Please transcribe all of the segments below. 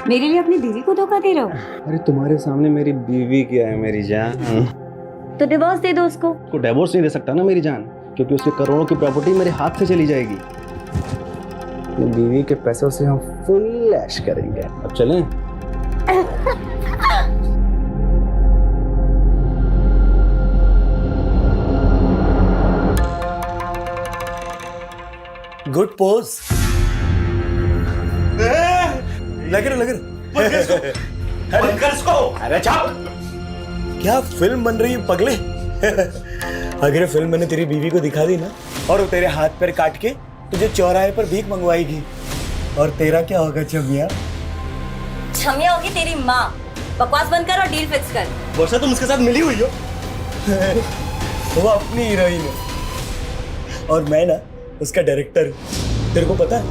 मेरे लिए अपनी बीवी को धोखा दे रहे हो? अरे तुम्हारे सामने मेरी बीवी क्या है मेरी जान। तो डिवोर्स दे दो उसको। को डिवोर्स नहीं दे सकता ना मेरी जान, क्योंकि उसके करोड़ों की प्रॉपर्टी मेरे हाथ से चली जाएगी। अपनी बीवी के पैसों से हम फुल ऐश करेंगे। अब चलें? Good pose. लग रहा अरे चुप। क्या फिल्म बन रही है पगले? अगर फिल्म मैंने तेरी बीवी को दिखा दी ना, और वो तेरे हाथ पैर काट के तुझे चौराहे पर भीख मंगवाएगी, और तेरा क्या होगा छमिया? छमिया होगी तेरी माँ। बकवास बंद कर और डील फिक्स कर। वर्षा तुम उसके साथ मिली हुई हो? वो अपनी हीरोइन है और मैं ना उसका डायरेक्टर हूँ। तेरे को पता है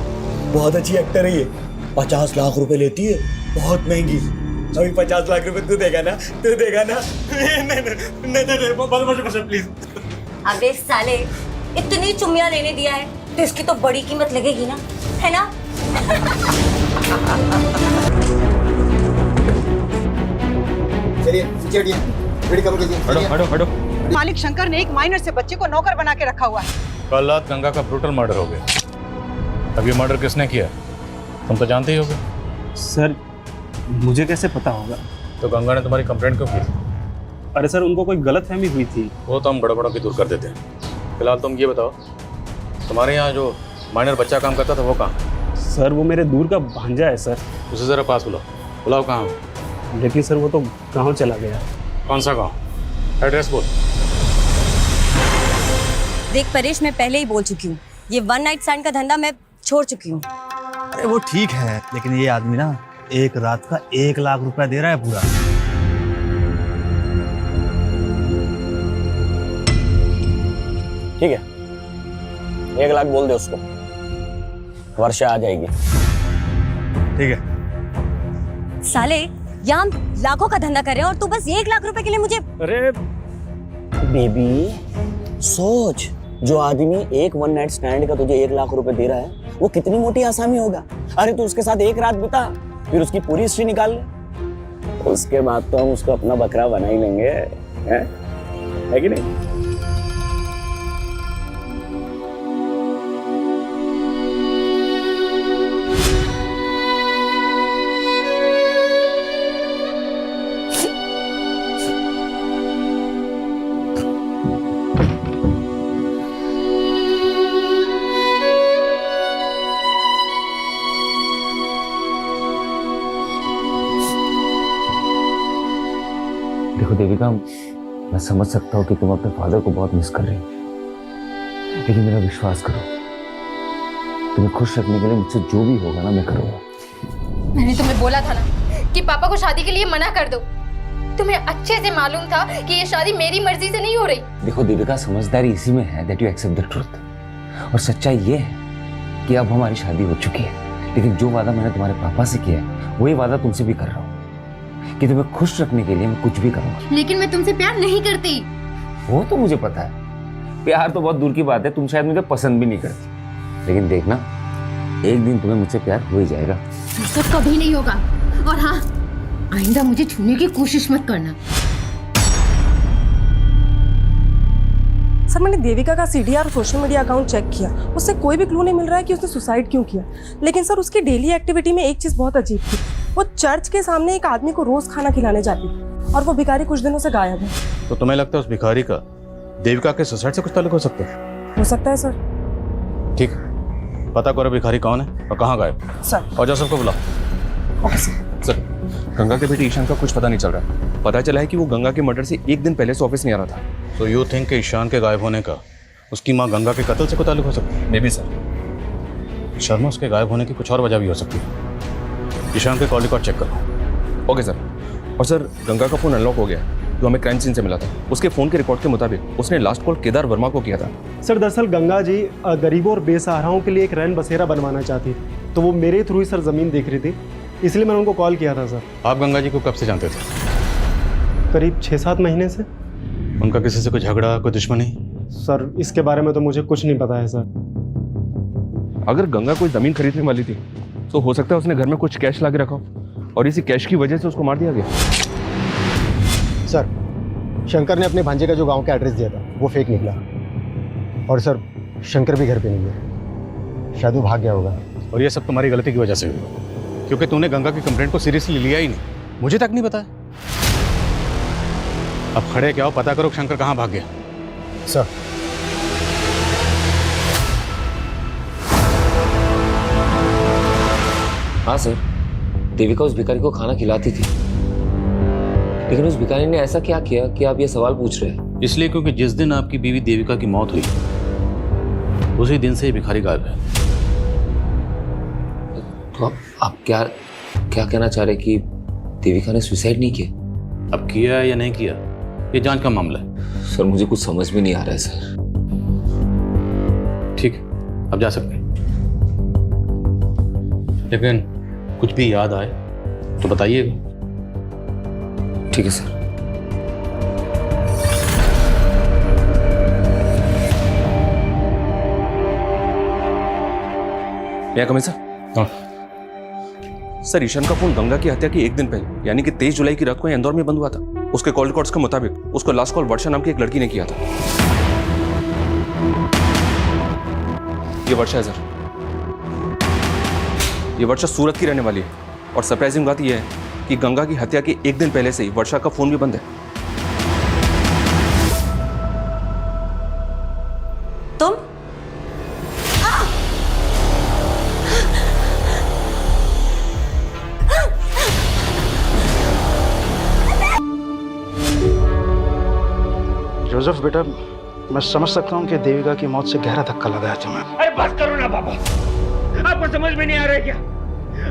बहुत अच्छी एक्टर है ये। 50 लाख रुपए लेती है, बहुत महंगी। अभी 50 लाख रुपए तू देगा ना? नहीं प्लीज। अबे साले, इतनी चुम्मिया लेने दिया है तो इसकी तो बड़ी कीमत लगेगी ना, है ना? चलिए हटिए, रेडी करो कीजिए। हटो। मालिक शंकर ने एक माइनर से बच्चे को नौकर बना के रखा हुआ है। कल रात गंगा का ब्रूटल मर्डर हो गया। अब ये मर्डर किसने किया तुम तो जानते ही होगे। सर मुझे कैसे पता होगा? तो गंगा ने तुम्हारी कंप्लेंट क्यों की? अरे सर उनको कोई गलतफहमी हुई थी। वो तो हम गड़बड़ों की दूर कर देते हैं। फिलहाल तुम ये बताओ, तुम्हारे यहाँ जो माइनर बच्चा काम करता था वो कहाँ? सर वो मेरे दूर का भांजा है सर। उसे ज़रा पास बुलाओ कहाँ? लेकिन सर वो तो गाँव चला गया। कौन सा गाँव? एड्रेस बोल। देख परेश, मैं पहले ही बोल चुकी हूँ, ये वन नाइट स्टैंड का धंधा मैं छोड़ चुकी हूँ। अरे वो ठीक है, लेकिन ये आदमी ना एक रात का 1 लाख रुपया दे रहा है पूरा। ठीक है, 1 लाख बोल दे उसको, वर्षा आ जाएगी। ठीक है। साले, यहाँ हम लाखों का धंधा कर रहे हैं और तू बस 1 लाख रुपए के लिए मुझे। अरे बेबी सोच, जो आदमी एक वन नाइट स्टैंड का तुझे 1 लाख रुपए दे रहा है वो कितनी मोटी आसामी होगा। अरे तू उसके साथ एक रात बिता, फिर उसकी पूरी हिस्ट्री निकाल ले, उसके बाद तो हम उसको अपना बकरा बना ही लेंगे, है कि नहीं? देखो देविका, मैं समझ सकता हूँ कि तुम अपने फादर को बहुत मिस कर रही हो, लेकिन मेरा विश्वास करो, तुम्हें खुश रखने के लिए मुझसे जो भी होगा ना मैं करूँगा। मैंने तुम्हें बोला था ना कि पापा को शादी के लिए मना कर दो। तुम्हें अच्छे से मालूम था कि ये शादी मेरी मर्जी से नहीं हो रही। देखो देविका, समझदारी इसी में है that you accept the truth। और सच्चाई ये है कि अब हमारी शादी हो चुकी है, लेकिन जो वादा मैंने तुम्हारे पापा से किया है वही वादा तुमसे भी कर रहा हूँ कि तुम्हें खुश रखने के लिए मैं कुछ भी करूँगा। लेकिन मैं तुमसे प्यार नहीं करती। वो तो मुझे पता है, प्यार तो बहुत दूर की बात है, तुम शायद मुझे पसंद भी नहीं करती, लेकिन देखना एक दिन तुम्हें मुझसे प्यार हो ही जाएगा। ये सब कभी नहीं होगा, और हाँ, आइंदा मुझे छूने की कोशिश मत करना। सर मैंने देविका का सीडीआर और सोशल मीडिया अकाउंट चेक किया, उससे कोई भी क्लू नहीं मिल रहा है कि उसने सुसाइड क्यों किया। लेकिन सर उसकी डेली एक्टिविटी में एक चीज़ बहुत अजीब थी, वो चर्च के सामने एक आदमी को रोज खाना खिलाने जाती थी, और वो भिखारी कुछ दिनों से गायब है। तो तुम्हें लगता है उस भिखारी का देविका के सुसाइड से कुछ ताल्लुक हो सकता है? हो सकता है सर। ठीक, पता करो भिखारी कौन है और कहाँ गायब सर। और जाओ सबको बुलाओ। Okay sir. सर, गंगा के बेटे ईशान का कुछ पता नहीं चल रहा। पता चला है कि वो गंगा के मर्डर से एक दिन पहले से ऑफिस नहीं आ रहा था। तो यू थिंक कि ईशान के गायब होने का उसकी माँ गंगा के कत्ल से कोई ताल्लुक हो सकता है? May be sir. शर्मा, उसके गायब होने की कुछ और वजह भी हो सकती है। ईशान के कॉल रिकॉर्ड चेक करो। Okay sir. और सर, गंगा का फोन अनलॉक हो गया जो हमें क्राइम सीन से मिला था। उसके फोन के रिकॉर्ड के मुताबिक उसने लास्ट कॉल केदार वर्मा को किया था। सर दरअसल गंगा जी गरीबों और बेसहाराओं के लिए एक रैन बसेरा बनवाना चाहती, तो वो मेरे थ्रू ही सर ज़मीन देख रही थी, इसलिए मैंने उनको कॉल किया था सर। आप गंगा जी को कब से जानते थे? करीब 6-7 महीने से। उनका किसी से कोई झगड़ा, कोई दुश्मनी? सर इसके बारे में तो मुझे कुछ नहीं पता है सर। अगर गंगा कोई ज़मीन खरीदने वाली थी तो हो सकता है उसने घर में कुछ कैश ला के रखा हो और इसी कैश की वजह से उसको मार दिया गया। सर, शंकर ने अपने भांजे का जो गांव का एड्रेस दिया था वो फेक निकला। और सर, शंकर भी घर पे नहीं है, शायद वो भाग गया होगा। और ये सब तुम्हारी गलती की वजह से हुआ, क्योंकि तूने गंगा की कंप्लेंट को सीरियसली लिया ही नहीं, मुझे तक नहीं बताया। अब खड़े क्या हो, पता करो शंकर कहाँ भाग गया। सर, हाँ सर, देविका उस भिखारी को खाना खिलाती थी, लेकिन उस भिखारी ने ऐसा क्या किया कि आप ये सवाल पूछ रहे हैं? इसलिए क्योंकि जिस दिन आपकी बीवी देविका की मौत हुई उसी दिन से ये भिखारी गायब है। तो आप क्या कहना चाह रहे कि देविका ने सुसाइड नहीं किया? अब किया या नहीं किया ये जांच का मामला है। सर, मुझे कुछ समझ में नहीं आ रहा है सर। ठीक है, अब जा सकते हैं, लेकिन कुछ भी याद आए तो बताइएगा। ठीक है सर। क्या कमें सर? हाँ सर, ईशान का फोन गंगा की हत्या की एक दिन पहले यानी कि 23 जुलाई की रात को इंदौर में बंद हुआ था। उसके कॉल रिकॉर्ड्स के मुताबिक उसको लास्ट कॉल वर्षा नाम की एक लड़की ने किया था। ये वर्षा है सर, ये वर्षा सूरत की रहने वाली है। और सरप्राइजिंग बात यह है कि गंगा की हत्या के एक दिन पहले से ही वर्षा का फोन भी बंद है। तुम जोसेफ बेटा, मैं समझ सकता हूँ कि देविका की मौत से गहरा धक्का लगा है तुम्हें। अरे बस करो ना पापा, आपको समझ में नहीं आ रहा है क्या?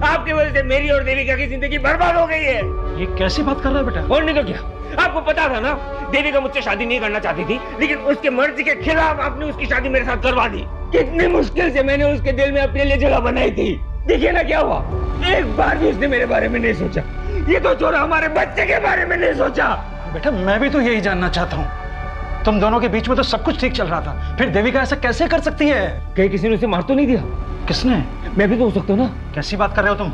आपकी वजह से मेरी और देविका की जिंदगी बर्बाद हो गई है। ये कैसी बात कर रहा है बेटा? और नहीं तो क्या, आपको पता था ना देविका मुझसे शादी नहीं करना चाहती थी, लेकिन उसके मर्जी के खिलाफ आपने उसकी शादी मेरे साथ करवा दी। कितनी मुश्किल से मैंने उसके दिल में अपने लिए जगह बनाई थी। देखिए ना क्या हुआ, एक बार भी उसने मेरे बारे में नहीं सोचा। ये तो छोड़ा, हमारे बच्चे के बारे में नहीं सोचा। बेटा, मैं भी तो यही जानना चाहता हूँ। तुम दोनों के बीच में तो सब कुछ ठीक चल रहा था, फिर देविका ऐसा कैसे कर सकती है? कहीं किसी ने उसे मार तो नहीं दिया? किसने? मैं भी तो हो सकता हूँ ना। कैसी बात कर रहे हो तुम?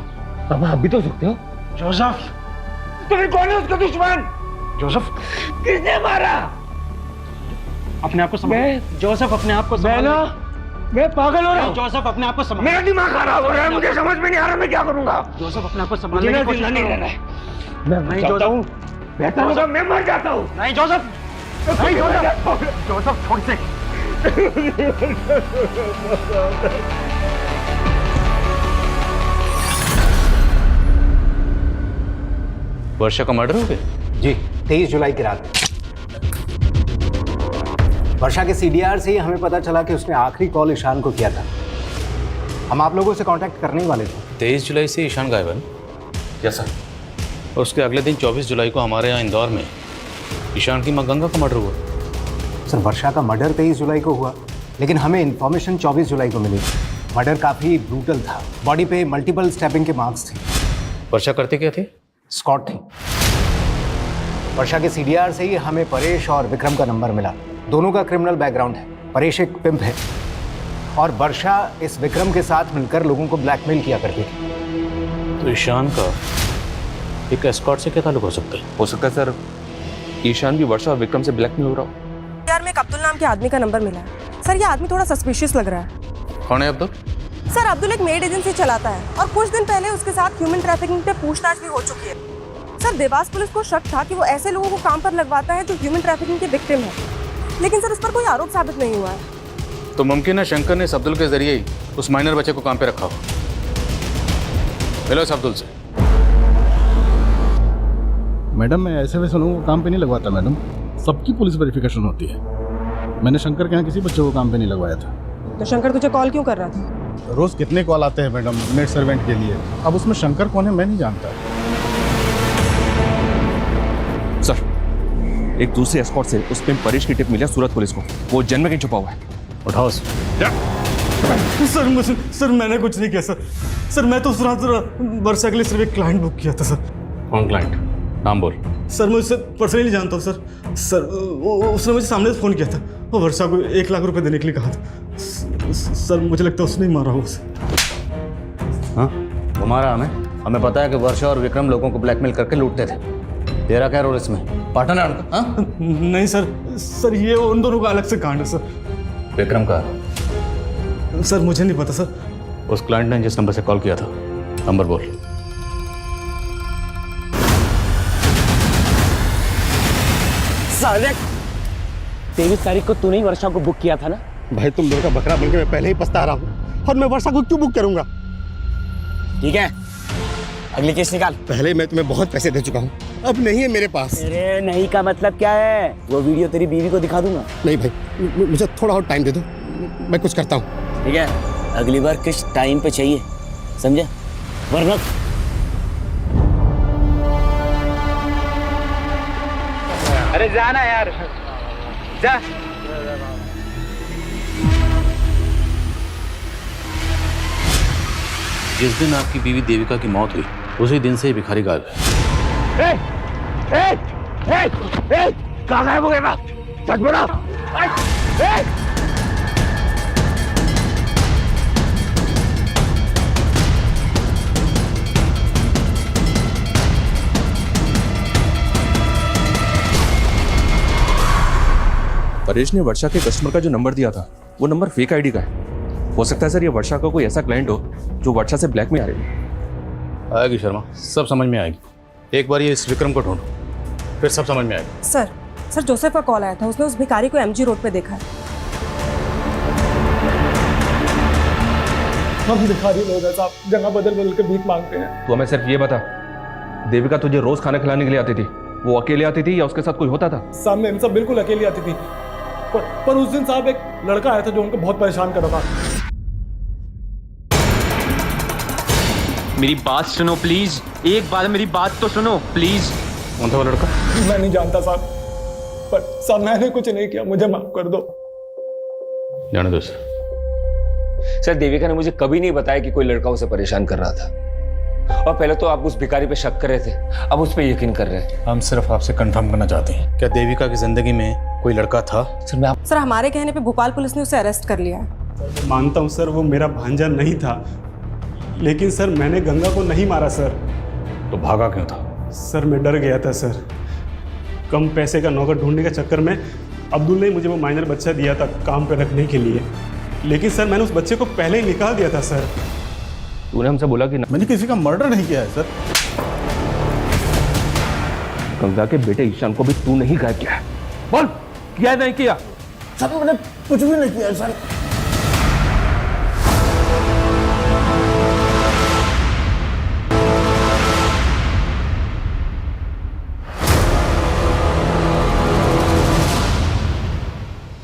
अब आप भी तो हो सकते हो। जोसेफ, तो फिर कौन है उसका दुश्मन? जोसेफ, किसने मारा? अपने आप को संभालो। जोसेफ, अपने आप को संभालो। मैं पागल हो रहा हूँ। जोसेफ, अपने आप को संभालो। मेरा दिमाग खराब हो रहा है, मुझे समझ में नहीं आ रहा मैं क्या करूँगा। जोसेफ, अपने आप को संभालने की कोशिश नहीं रहना है। मैं नहीं जाता हूँ, बेहतर होगा मैं मर जाता हूँ। नहीं जोसेफ, नहीं जोसेफ, जोसेफ छोड़ से। वर्षा का मर्डर हो गया? जी, 23 जुलाई की रात। वर्षा के सीडीआर से ही हमें पता चला कि उसने आखिरी कॉल ईशान को किया था। हम आप लोगों से कांटेक्ट करने ही वाले थे। 23 जुलाई से ईशान गायब है? Yes sir. और उसके अगले दिन 24 जुलाई को हमारे यहाँ इंदौर में ईशान की माँ गंगा का मर्डर हुआ। सर, वर्षा का मर्डर 23 जुलाई को हुआ, लेकिन हमें इन्फॉर्मेशन 24 जुलाई को मिली। मर्डर काफ़ी ब्रूटल था, बॉडी पे मल्टीपल स्टैबिंग के मार्क्स थे। वर्षा करते क्या थे? स्कॉट थी। वर्षा के सीडीआर से ही हमें परेश और विक्रम का नंबर मिला। दोनों का क्रिमिनल बैकग्राउंड है। परेश एक पिंप है और वर्षा इस विक्रम के साथ मिलकर लोगों को ब्लैकमेल किया करती थी। तो ईशान का एक एस्कॉर्ट से क्या ताल्लुक हो सकता है? हो सकता है सर ईशान भी वर्षा और विक्रम से ब्लैकमेल हो रहा हो। यार, में एक अब्दुल नाम के आदमी का नंबर मिला है। सर, ये आदमी थोड़ा सस्पिशियस लग रहा है। कौन है अब्दुल? सर, अब्दुल एक मेड एजेंसी चलाता है और कुछ दिन पहले उसके साथ ह्यूमन ट्रैफिकिंग पे पूछताछ भी हो चुकी है। सर, देवास पुलिस को शक था कि वो ऐसे लोगों को काम पर लगवाता है जो ह्यूमन ट्रैफिकिंग के विक्टिम है, लेकिन सर उस पर कोई आरोप साबित नहीं हुआ है। तो मुमकिन है शंकर ने इस अब्दुल के जरिए ही उस माइनर बच्चे को काम पे रखा हो। मिलो इस अब्दुल से। मैडम, मैं ऐसे वैसे लोगों को काम पे नहीं लगवाता मैडम, सबकी पुलिस वेरिफिकेशन होती है। मैंने शंकर के यहाँ किसी बच्चे को काम पे नहीं लगवाया था। तो शंकर तुझे कॉल क्यों कर रहा था? रोज कितने कॉल आते हैं मैडम नेट सर्वेंट के लिए, अब उसमें शंकर कौन है मैं नहीं जानता। सर, एक दूसरे एस्कॉर्ट से उस पे परेश की टिप मिली सूरत पुलिस को। वो जन्म में कहीं छुपा हुआ है। उठाओ सर मैंने कुछ नहीं किया सर। मैं तो उस रात वर्षा के लिए सिर्फ एक क्लाइंट बुक किया था सर। कौन क्लाइंट? नाम बोल। सर मैं उससे पर्सनली जानता हूँ सर। सर उसने मुझे सामने से फ़ोन किया था, वो वर्षा को 1 लाख रुपए देने के लिए कहा था। सर मुझे लगता है उसने ही मारा होगा उसे। हाँ तुम्हारा हमें पता है कि वर्षा और विक्रम लोगों को ब्लैकमेल करके लूटते थे। तेरा क्या रोल इसमें? पार्टनर है उनका? हाँ? नहीं सर ये उन दोनों का अलग से कांड है सर। विक्रम का? सर मुझे नहीं पता सर। उस क्लाइंट ने जिस नंबर से कॉल किया था, नंबर बोल। साले 23 तारीख को तूने ही वर्षा को बुक किया था ना? भाई तुम दोनों का बकरा बनके मैं पहले ही पछता रहा हूँ, और मैं वर्षा को क्यों बुक करूंगा? ठीक है, अगली केस निकाल। पहले मैं तुम्हें बहुत पैसे दे चुका हूँ, अब नहीं है मेरे पास। अरे नहीं का मतलब क्या है? वो वीडियो तेरी बीवी को दिखा दूंगा। नहीं भाई, मुझे थोड़ा और टाइम दे दो, मैं कुछ करता हूँ। ठीक है, अगली बार किस टाइम पे चाहिए, समझे? वरना अरे जाना यार, जा। जिस दिन आपकी बीवी देविका की मौत हुई, उसी दिन से ही भिखारी गायब है। कहाँ गायब हो गए बाप? सच बोलो। परेश ने वर्षा के कस्टमर का जो नंबर दिया था, वो नंबर फेक आईडी का है। हो सकता है सर ये वर्षा का कोई ऐसा क्लाइंट हो जो वर्षा से ब्लैक में आ रही है। आएगी शर्मा, सब समझ में आएगी। एक बार ये इस विक्रम को ढूंढो, फिर सब समझ में आएगा। सर जोसेफ का कॉल आया था, उसने उस भिखारी को एमजी रोड पे देखा है। हम भिखारी लोग हैं साहब, जगह बदल बदल के भीख मांगते हैं। तो हमें सिर्फ ये बता, देविका तुझे रोज खाना खिलाने के लिए आती थी, वो अकेले आती थी या उसके साथ कोई होता था? सामने इन सब बिल्कुल अकेली आती थी, पर उस दिन साहब एक लड़का आया था जो उनको बहुत परेशान कर रहा था। मेरी बात सुनो प्लीज, एक बार मेरी बात तो सुनो प्लीज। कौन था वो लड़का? मैं नहीं जानता साहब, पर साहब मैंने कुछ नहीं किया, मुझे माफ कर दो। जाने दो सर, देविका ने मुझे कभी नहीं बताया कि कोई लड़का उसे परेशान कर रहा था, और पहले तो आप उस भिखारी पे शक कर रहे थे, अब उस पे यकीन कर रहे हैं। हम सिर्फ आपसे कंफर्म करना चाहते हैं, क्या देविका की जिंदगी में कोई लड़का था? सर हमारे कहने पे भोपाल पुलिस ने उसे अरेस्ट कर लिया है। मानता हूँ सर, वो मेरा भांजा नहीं था, लेकिन सर मैंने गंगा को नहीं मारा सर। तो भागा क्यों था? सर मैं डर गया था सर। कम पैसे का नौकर ढूंढने के चक्कर में अब्दुल ने मुझे वो माइनर बच्चा दिया था काम पे रखने के लिए, लेकिन सर मैंने उस बच्चे को पहले ही निकाल दिया था सर। तूने हमसे बोला कि मैंने किसी का मर्डर नहीं किया है सर। गंगा के बेटे ईशान को भी तू नहीं गायब किया है? बोल, किया नहीं किया? सर मैंने कुछ भी नहीं किया सर।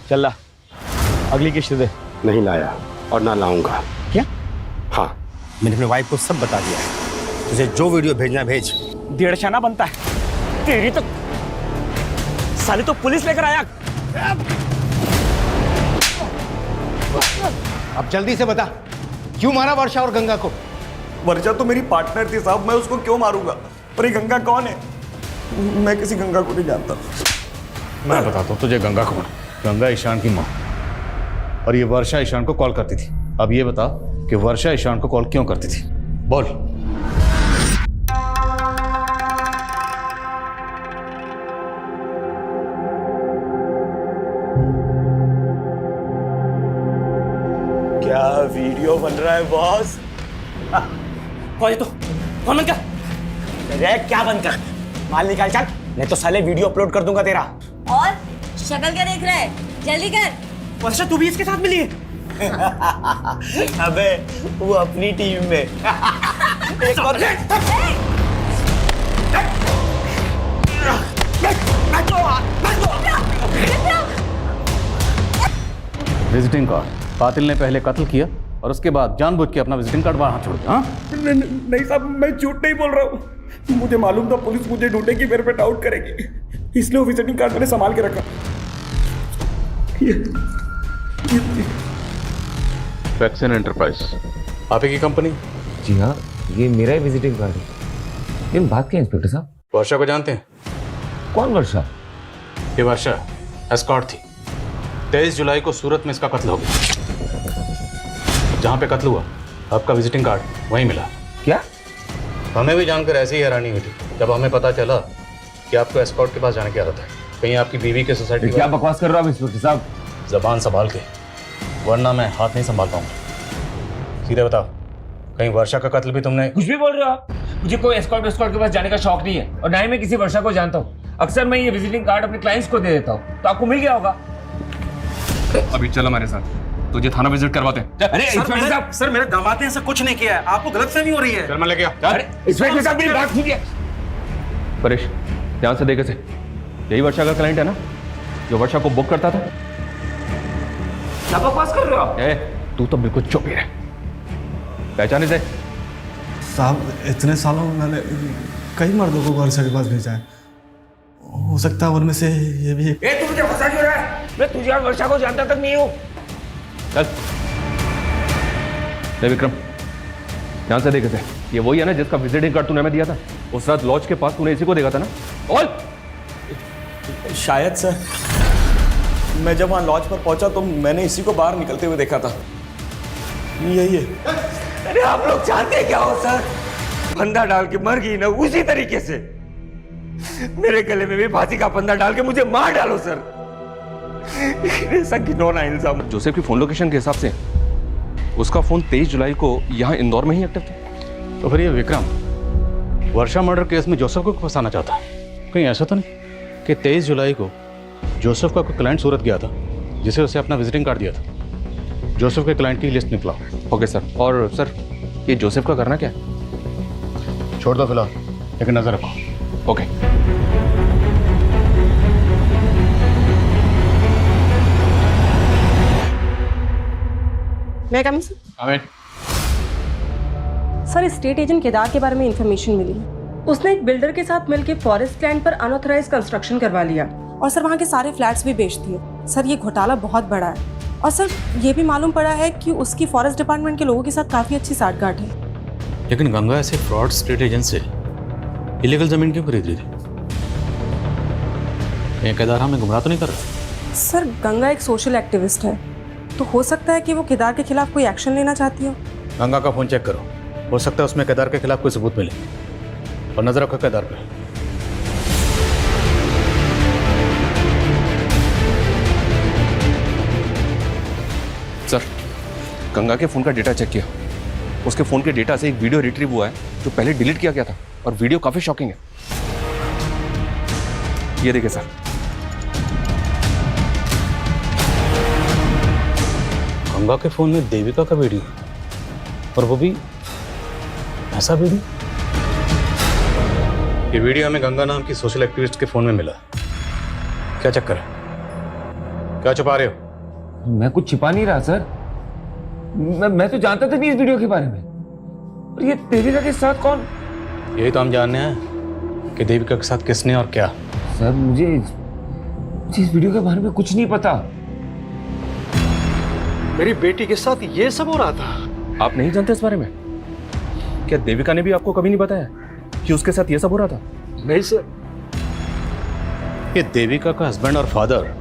चल ला, अगली किस्त दे। नहीं लाया और ना लाऊंगा। क्या? हाँ, मैंने अपनी वाइफ को सब बता दिया है। तुझे जो वीडियो भेजना भेज। 1.5 आना बनता है तेरी तो। साले तो पुलिस लेकर आया। अब जल्दी से बता, क्यों मारा वर्षा और गंगा को? वर्षा तो मेरी पार्टनर थी साहब, मैं उसको क्यों मारूंगा? और ये गंगा कौन है? मैं किसी गंगा को नहीं जानता। मैं बताता हूँ तुझे गंगा कौन। गंगा ईशान की माँ, और ये वर्षा ईशान को कॉल करती थी। अब ये बता कि वर्षा ईशान को कॉल क्यों करती थी? बोल। क्या वीडियो बन रहा है बॉस? कौन है तू? कौन बंद कर? अरे क्या बंद कर? माल निकाल चल, नहीं तो साले वीडियो अपलोड कर दूंगा तेरा। और शक्ल क्या देख रहा है? जल्दी कर। वर्षा तू भी इसके साथ मिली है? अबे वो अपनी टीम में। एक और विजिटिंग कार्ड कातिल ने पहले कत्ल किया और उसके बाद जानबूझ के अपना विजिटिंग कार्ड वहां छोड़ दिया। नहीं साहब, मैं झूठ नहीं बोल रहा हूँ। मुझे मालूम था पुलिस मुझे ढूंढेगी, मेरे पे डाउट करेगी, इसलिए वो विजिटिंग कार्ड मैंने संभाल के रखा। वैक्सीन एंटरप्राइज आप ही की कंपनी? जी हाँ, ये मेरा ही विजिटिंग कार्ड है। ये बात क्या इंस्पेक्टर साहब? वर्षा को जानते हैं? कौन वर्षा? ये वर्षा एस्कॉर्ट थी। 23 जुलाई को सूरत में इसका कत्ल हो गया। जहाँ पे कत्ल हुआ आपका विजिटिंग कार्ड वहीं मिला। क्या? हमें भी जानकर ऐसी ही हैरानी हुई थी जब हमें पता चला कि आपको एस्कॉर्ट के पास जाने की आदत है। कहीं आपकी बीवी के सोसाइटी। क्या बकवास कर रहे हो आप इंस्पेक्टर साहब? जबान संभाल के, वरना मैं हाथ नहीं संभाल पाऊंगा। सीधे बताओ, कहीं वर्षा का कत्ल भी तुमने? कुछ भी बोल रहे हो आप? मुझे कोई एस्कॉर्ट के पास जाने का शौक नहीं है और ना ही मैं किसी वर्षा को जानता हूँ। अक्सर मैं ये विजिटिंग कार्ड अपने क्लाइंट्स को दे देता हूँ, तो आपको मिल गया होगा। अभी चलो हमारे साथ, तुझे थाना विजिट करवाते हैं। अरे इंस्पेक्टर साहब, सर मेरे दामाद ने ऐसा कुछ नहीं किया है, आपको गलतफहमी हो रही है। चल मैं लेके आ। अरे इंस्पेक्टर साहब मेरी बात सुनिए। परेश, ध्यान से देखे से, यही वर्षा का क्लाइंट है ना जो वर्षा को बुक करता था? क्या बकवास कर रहे हो आप? तू तो बिल्कुल चुप ही रह। पहचाने से? साहब इतने सालों में मैंने कई मर्दों को वर्षा के पास भेजा है, हो सकता है उनमें से ये भी। तू मुझे फंसा क्यों रहा है? मैं तुझे और वर्षा को जानता तक नहीं हूँ। चल। विक्रम, ध्यान से देखे थे, ये वही है ना जिसका विजिटिंग कार्ड तूने हमें दिया था? उस रात लॉज के पास तूने इसी को देखा था ना? और शायद सर, मैं जब वहाँ लॉज पर पहुंचा तो मैंने इसी को बाहर निकलते हुए देखा था। यही है। अरे आप लोग जानते क्या हो सर? फंदा डाल के मर गई ना, उसी तरीके से मेरे गले में भी फांसी का फंदा डाल के मुझे मार डालो सर। ऐसा घिनौना इल्जाम। जोसेफ की फोन लोकेशन के हिसाब से उसका फोन 23 जुलाई को यहाँ इंदौर में ही एक्टिव था। तो फिर ये विक्रम वर्षा मर्डर केस में जोसेफ को फंसाना चाहता है? कहीं ऐसा तो नहीं कि 23 जुलाई को जोसेफ का कोई क्लाइंट सूरत गया था जिसे उसे अपना विजिटिंग कार्ड दिया था? जोसेफ के क्लाइंट की लिस्ट निकलाओ। Okay sir. और सर, ये जोसेफ का करना क्या है? छोड़ दो फिलहाल, लेकिन नजर रखो। ओके। मैं कम सर, स्टेट एजेंट केदार के बारे में इंफॉर्मेशन मिली। उसने एक बिल्डर के साथ मिलकर फॉरेस्ट लैंड पर अनऑथराइज कंस्ट्रक्शन करवा लिया और सर वहाँ के सारे फ्लैट्स भी बेच दिए। सर ये घोटाला बहुत बड़ा है और सर ये भी मालूम पड़ा है कि उसकी फॉरेस्ट डिपार्टमेंट के लोगों के साथ काफी अच्छी साठगांठ है। लेकिन गंगा ऐसे फ्रॉड स्टेट एजेंट से इलीगल जमीन क्यों खरीद रही थी? ये केदार हमें गुमराह तो नहीं कर रहा? सर गंगा एक सोशल एक्टिविस्ट है, तो हो सकता है कि वो केदार के खिलाफ कोई एक्शन लेना चाहती हो। गंगा का फोन चेक करो, हो सकता है उसमें केदार के खिलाफ कोई सबूत मिले। और नजर रखो केदार पे। सर, गंगा के फोन का डेटा चेक किया। उसके फोन के डेटा से एक वीडियो रिट्रीव हुआ है जो पहले डिलीट किया गया था और वीडियो काफी शॉकिंग है। ये देखिए सर। गंगा के फोन में देविका का वीडियो, और वो भी ऐसा वीडियो। ये वीडियो हमें गंगा नाम की सोशल एक्टिविस्ट के फोन में मिला। क्या चक्कर है? क्या छुपा रहे हो? मैं कुछ छिपा नहीं रहा सर। मैं तो जानता था नहीं इस वीडियो के बारे में। और ये देविका के साथ कौन? यही तो हम जानने हैं कि देविका के साथ किसने और क्या। सर मुझे इस वीडियो के बारे में कुछ नहीं पता। मेरी बेटी के साथ ये सब हो रहा था। आप नहीं जानते इस बारे में? क्या देविका ने भी आपको कभी नहीं बताया कि उसके साथ ये सब हो रहा था? नहीं सर। ये देविका का हस्बैंड और फादर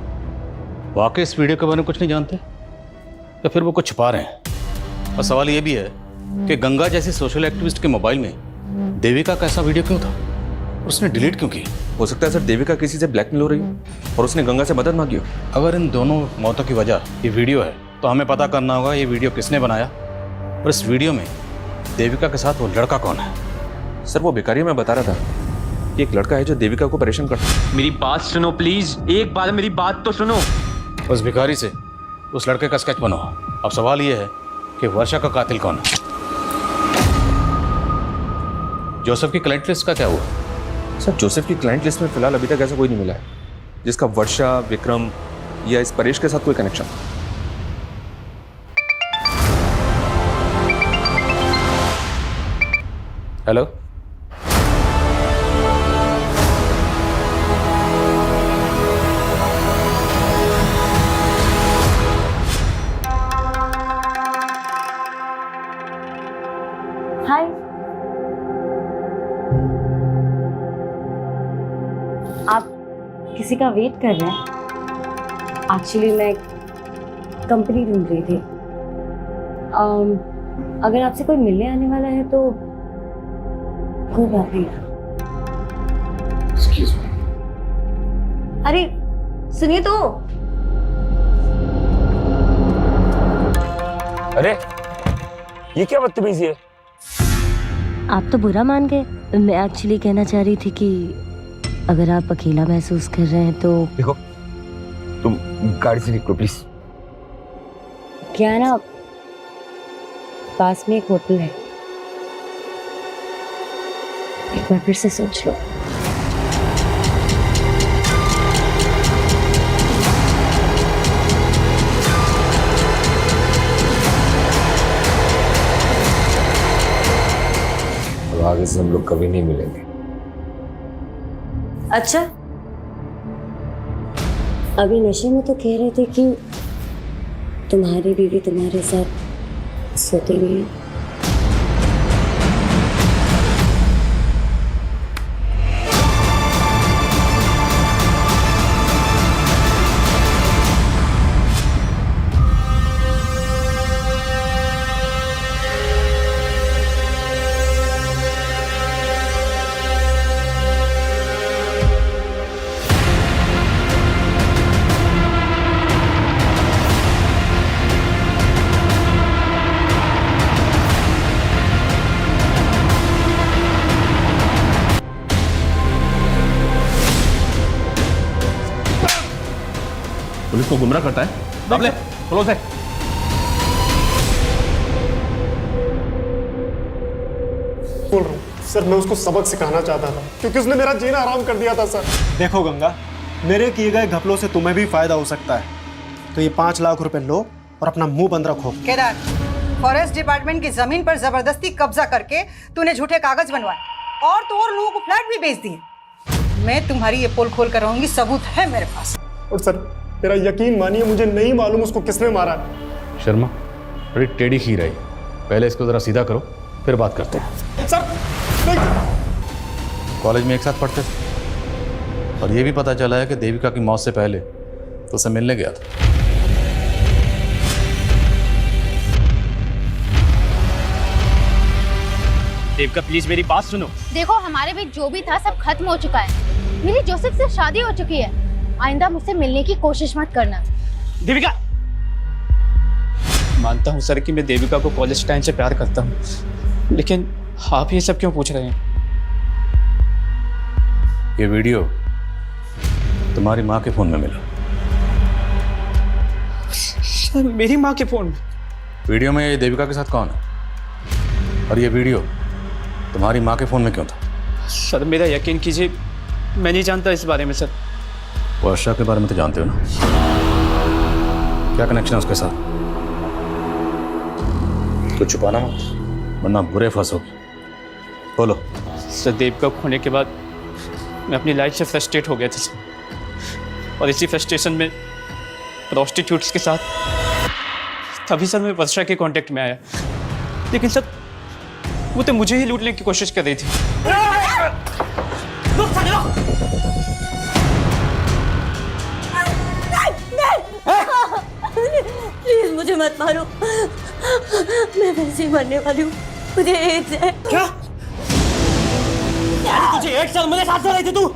वाकई इस वीडियो के बारे में कुछ नहीं जानते, या फिर वो कुछ छुपा रहे हैं? और सवाल ये भी है कि गंगा जैसी सोशल एक्टिविस्ट के मोबाइल में देविका का ऐसा वीडियो क्यों था? उसने डिलीट क्यों की? हो सकता है सर देविका किसी से ब्लैकमेल हो रही हो और उसने गंगा से मदद मांगी हो। अगर इन दोनों मौतों की वजह ये वीडियो है तो हमें पता करना होगा ये वीडियो किसने बनाया और इस वीडियो में देविका के साथ वो लड़का कौन है। सर वो भिखारी मैं बता रहा था कि एक लड़का है जो देविका को परेशान करता है। मेरी बात सुनो प्लीज, एक बार मेरी बात तो सुनो। उस भिखारी से उस लड़के का स्केच बनो। अब सवाल ये है कि वर्षा का कातिल कौन है? जोसेफ की क्लाइंट लिस्ट का क्या हुआ? सर जोसेफ की क्लाइंट लिस्ट में फिलहाल अभी तक ऐसा कोई नहीं मिला है जिसका वर्षा, विक्रम या इस परेश के साथ कोई कनेक्शन। हेलो, हाय। आप किसी का वेट कर रहे हैं? एक्चुअली मैं कंपनी ढूंढ रही थी। अगर आपसे कोई मिलने आने वाला है तो कोई बात नहीं। Excuse me. अरे सुनिए तो। अरे ये क्या बदतमीजी है? आप तो बुरा मान गए। मैं एक्चुअली कहना चाह रही थी कि अगर आप अकेला महसूस कर रहे हैं तो देखो, तुम गाड़ी से निकलो प्लीज। क्या है ना, पास में एक होटल है, एक बार फिर से सोच लो। अब आगे से हम लोग कभी नहीं मिलेंगे। अच्छा, अभी नशे में तो कह रहे थे कि तुम्हारी बीवी तुम्हारे साथ सोती नहीं है। पुलिस को गुमराह करता है। बाबले, क्लोज है। बोल रहा हूँ सर, मैं उसको सबक सिखाना चाहता था क्योंकि उसने मेरा जीना आराम कर दिया था सर। देखो गंगा, मेरे किए गए घपलों से तुम्हें भी फायदा हो सकता है, तो ये 5 लाख रुपए लो और अपना मुंह बंद रखो। केदार, फॉरेस्ट डिपार्टमेंट की जमीन पर जबरदस्ती कब्जा करके तूने झूठे कागज बनवाए और तो और लोगों को फ्लैट भी बेच दिए। मैं तुम्हारी ये पोल खोल कर रहूंगी, सबूत है मेरे पास। और सर मेरा यकीन मानिए, मुझे नहीं मालूम उसको किसने मारा है। शर्मा, बड़ी टेढ़ी खीर आई। पहले इसको जरा सीधा करो, फिर बात करते हैं। सर कॉलेज में एक साथ पढ़ते थे और ये भी पता चला है कि देविका की मौत से पहले तो उसे मिलने गया था। देविका प्लीज मेरी बात सुनो। देखो, हमारे बीच जो भी था सब खत्म हो चुका है। मेरी जोसेफ से शादी हो चुकी है। आइंदा मुझसे मिलने की कोशिश मत करना। देविका, मानता हूँ सर कि मैं देविका को कॉलेज टाइम से प्यार करता हूँ, लेकिन आप ये सब क्यों पूछ रहे हैं? ये वीडियो तुम्हारी माँ के फोन में मिला। सर मेरी माँ के फोन में? वीडियो में देविका के साथ कौन है और ये वीडियो तुम्हारी माँ के फोन में क्यों था? सर मेरा यकीन कीजिए, मैं नहीं जानता इस बारे में सर। वर्षा के बारे में तो जानते हो ना? क्या कनेक्शन है उसके साथ? कुछ छुपाना मत, वरना बुरे फंसोगे। बोलो। सर देविका खोने के बाद मैं अपनी लाइफ से फ्रस्ट्रेट हो गया था सर, और इसी फ्रस्ट्रेशन में प्रोस्टिट्यूट्स के साथ तभी सर मैं वर्षा के कांटेक्ट में आया, लेकिन सर वो तो मुझे ही लूटने की कोशिश कर रही थी। प्लीज मुझे मत मारो, मैं वैसे ही मरने वाली हूँ। मुझे एड्स है। क्या? तुझे 1 साल मेरे साथ रही थी तू?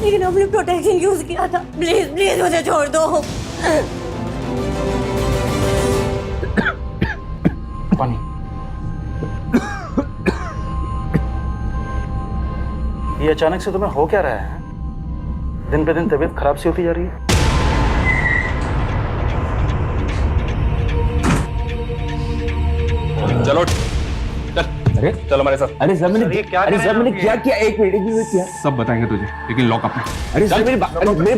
लेकिन हमने प्रोटेक्शन यूज किया था। प्लीज प्लीज मुझे छोड़ दो। पानी। ये अचानक से तुम्हें हो क्या रहा है? दिन पे दिन तबीयत खराब सी होती जा रही है। चलो चल। अरे चलो हमारे साथ। अरे सर मैंने क्या किया? एक मिनट क्या? सब बताएंगे तुझे, लेकिन लॉक अप में। अरे सर मेरी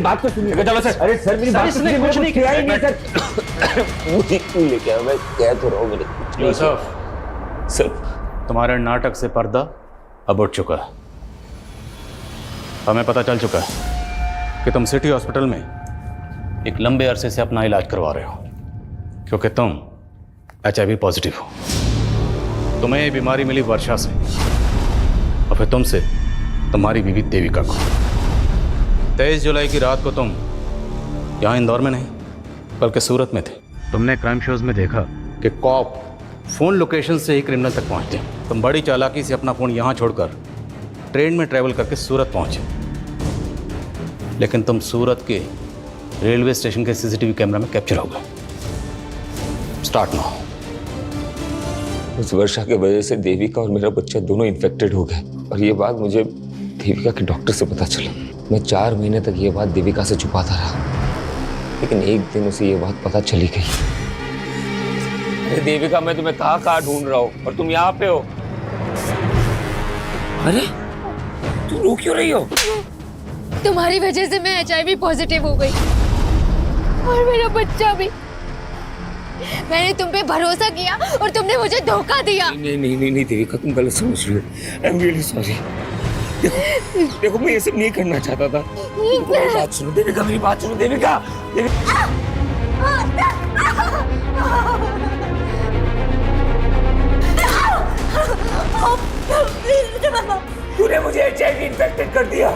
बात तो सुनिए। चलो सर। अरे सर मेरी बात तो सुनिए। कुछ नहीं किया ही नहीं सर। मुझे क्यों लेके आया? मैं कह तो रहा हूँ मेरे। सर तुम्हारे नाटक से पर्दा अब उठ चुका है। हमें पता चल चुका है कि तुम सिटी हॉस्पिटल में एक लंबे अरसे से अपना इलाज करवा रहे हो, क्योंकि तुम HIV पॉजिटिव हो। तुम्हें ये बीमारी मिली वर्षा से और फिर तुमसे तुम्हारी बीवी देविका को। 23 जुलाई की रात को तुम यहाँ इंदौर में नहीं बल्कि सूरत में थे। तुमने क्राइम शोज में देखा कि कॉप फोन लोकेशन से ही क्रिमिनल तक पहुंचते हैं। तुम बड़ी चालाकी से अपना फोन यहाँ छोड़कर ट्रेन में ट्रैवल करके सूरत पहुंचे, लेकिन तुम सूरत के रेलवे स्टेशन के सीसीटीवी कैमरा में कैप्चर हो गए। Start now. उस वर्षा की वजह से देविका और मेरा बच्चा दोनों इन्फेक्टेड हो गए, और ये बात मुझे देविका के डॉक्टर से पता चला। मैं 4 महीने तक ये बात देविका से छुपाता रहा, लेकिन एक दिन उसे ये बात पता चली गई। अरे देविका, मैं तुम्हें कहाँ ढूंढ रहा हूँ और तुम यहाँ पे हो। अरे तुम रो क्यों रही हो? तुम्हारी वजह से मैं HIV पॉजिटिव हो गई और मेरा बच्चा भी। मैंने तुम पे भरोसा किया और तुमने मुझे धोखा दिया। नहीं देविका, तुम गलत समझ रही हो। I am really sorry. देखो मैं ये सब नहीं करना चाहता था। मेरी बात सुनो देविका, मेरी बात सुनो देविका। तूने मुझे HIV इन्फेक्टेड कर दिया।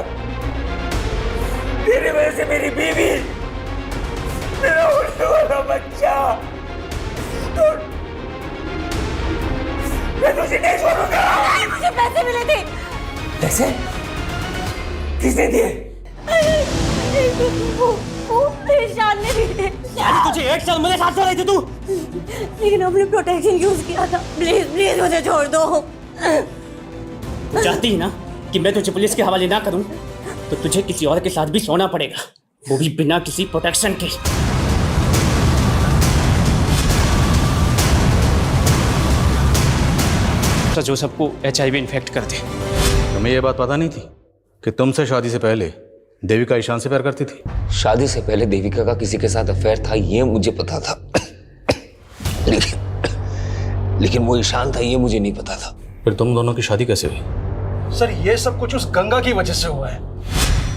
तेरी वजह से मेरी बीवी, मेरा होने वाला बच्चा, मैं तुझे नहीं छोड़ूंगा। मुझे पैसे मिले थे। पैसे? किसने दिए? वो ईशान ने दिए। तुझे 1 साल मेरे साथ रही थी तू, लेकिन हमने प्रोटेक्शन यूज किया था। प्लीज मुझे छोड़ दो। तू चाहती है ना कि मैं तुझे पुलिस के हवाले ना करूं, तो तुझे किसी और के साथ भी सोना पड़ेगा, वो भी बिना किसी प्रोटेक्शन के। जो सबको HIV इन्फेक्ट कर दे। तुम्हें यह बात पता नहीं थी कि तुमसे शादी से पहले देविका ईशान से प्यार करती थी? शादी से पहले देविका का किसी के साथ अफेयर था, ये मुझे पता था। लेकिन वो ईशान था, ये मुझे नहीं पता था। फिर तुम दोनों की शादी कैसे हुई? सर, ये सब कुछ उस गंगा की वजह से हुआ है।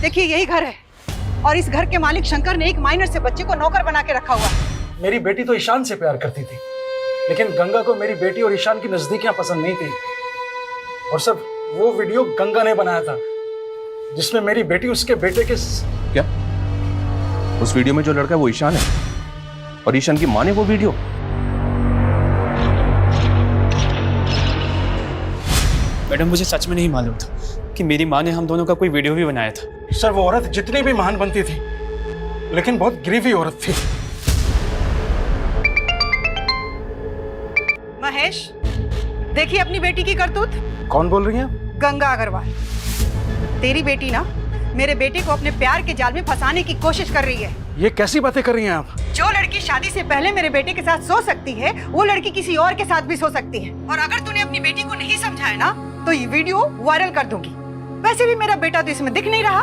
देखिए, यही घर है और इस घर के मालिक शंकर ने एक माइनर से बच्चे को नौकर बना के रखा हुआ है। मेरी बेटी तो ईशान से प्यार करती थी, लेकिन गंगा को मेरी बेटी और ईशान की नजदीकियां पसंद नहीं थी। और सब वो वीडियो गंगा ने बनाया था जिसमें मेरी बेटी उसके बेटे के क्या? उस वीडियो में जो लड़का है वो ईशान है, और ईशान की माँ ने वो वीडियो? मैडम, मुझे सच में नहीं मालूम था कि मेरी माँ ने हम दोनों का कोई वीडियो भी बनाया था। सर, वो औरत जितनी भी महान बनती थी, लेकिन बहुत गिरी औरत थी। महेश, देखिए अपनी बेटी की करतूत। कौन बोल रही हैं? गंगा अग्रवाल। तेरी बेटी ना मेरे बेटे को अपने प्यार के जाल में फंसाने की कोशिश कर रही है। ये कैसी बातें कर रही हैं आप? जो लड़की शादी से पहले मेरे बेटे के साथ सो सकती है, वो लड़की किसी और के साथ भी सो सकती है। और अगर तूने अपनी बेटी को नहीं समझाया ना, तो ये वीडियो वायरल कर दूंगी। वैसे भी मेरा बेटा तो इसमें दिख नहीं रहा।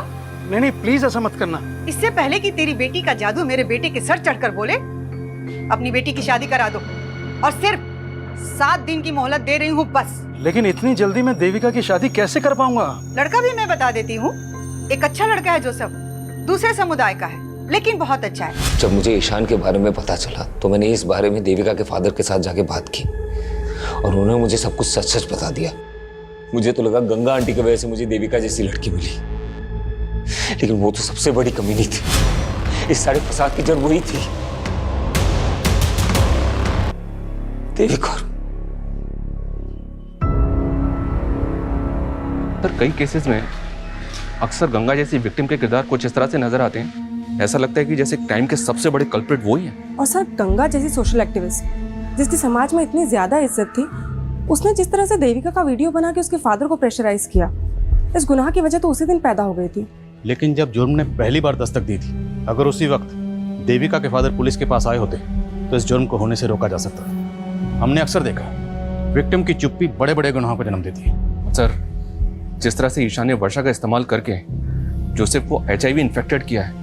नहीं, प्लीज ऐसा मत करना। इससे पहले कि तेरी बेटी का जादू मेरे बेटे के सर चढ़कर बोले, अपनी बेटी की शादी करा दो। और सिर्फ 7 दिन की मोहलत दे रही हूँ बस। लेकिन इतनी जल्दी मैं देविका की शादी कैसे कर पाऊंगा? लड़का भी मैं बता देती हूँ। एक अच्छा लड़का है जोसेफ, दूसरे समुदाय का है, लेकिन बहुत अच्छा है। जब मुझे ईशान के बारे में पता चला तो मैंने इस बारे में देविका के फादर के साथ जाके बात की, और उन्होंने मुझे सब कुछ सच सच बता दिया। मुझे तो लगा गंगा आंटी की वजह से मुझे देविका जैसी लड़की मिली, लेकिन वो तो सबसे बड़ी कमी नहीं थी। इस सारे फसाद की जड़ वही थी, देविका। सर, कई केसेस में अक्सर गंगा जैसी विक्टिम के किरदार कुछ इस तरह से नजर आते हैं, ऐसा लगता है कि जैसे क्राइम के सबसे बड़े कल्प्रिट वो ही है। और सर, गंगा जैसी सोशल एक्टिविस्ट जिसकी समाज में इतनी ज्यादा इज्जत थी, उसने जिस तरह से देविका का वीडियो बना के उसके फादर को प्रेशराइज किया, इस गुनाह की वजह तो उसी दिन पैदा हो गई थी। लेकिन जब जुर्म ने पहली बार दस्तक दी थी, अगर उसी वक्त देविका के फादर पुलिस के पास आए होते तो इस जुर्म को होने से रोका जा सकता था। हमने अक्सर देखा, विक्टिम की चुप्पी बड़े बड़े गुनाहों को जन्म देती है। सर, जिस तरह से ईशान ने वर्षा का इस्तेमाल करके जोसेफ को HIV इन्फेक्टेड किया है,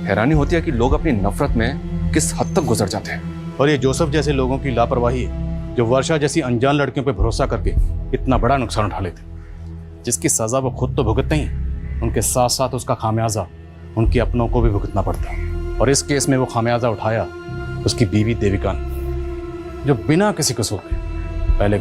हैरानी होती है कि लोग अपनी नफरत में किस हद तक गुजर जाते हैं। और ये जोसेफ जैसे लोगों की लापरवाही है जो वर्षा जैसी अनजान लड़कियों पर भरोसा करके इतना बड़ा नुकसान उठा लेते, जिसकी सजा वो खुद तो भुगतते ही, उनके साथ साथ उसका खामियाजा उनके अपनों को भी भुगतना पड़ता है। और इस केस में वो खामियाजा उठाया उसकी बीवी देविका ने, जो बिना किसी कसूर के पहले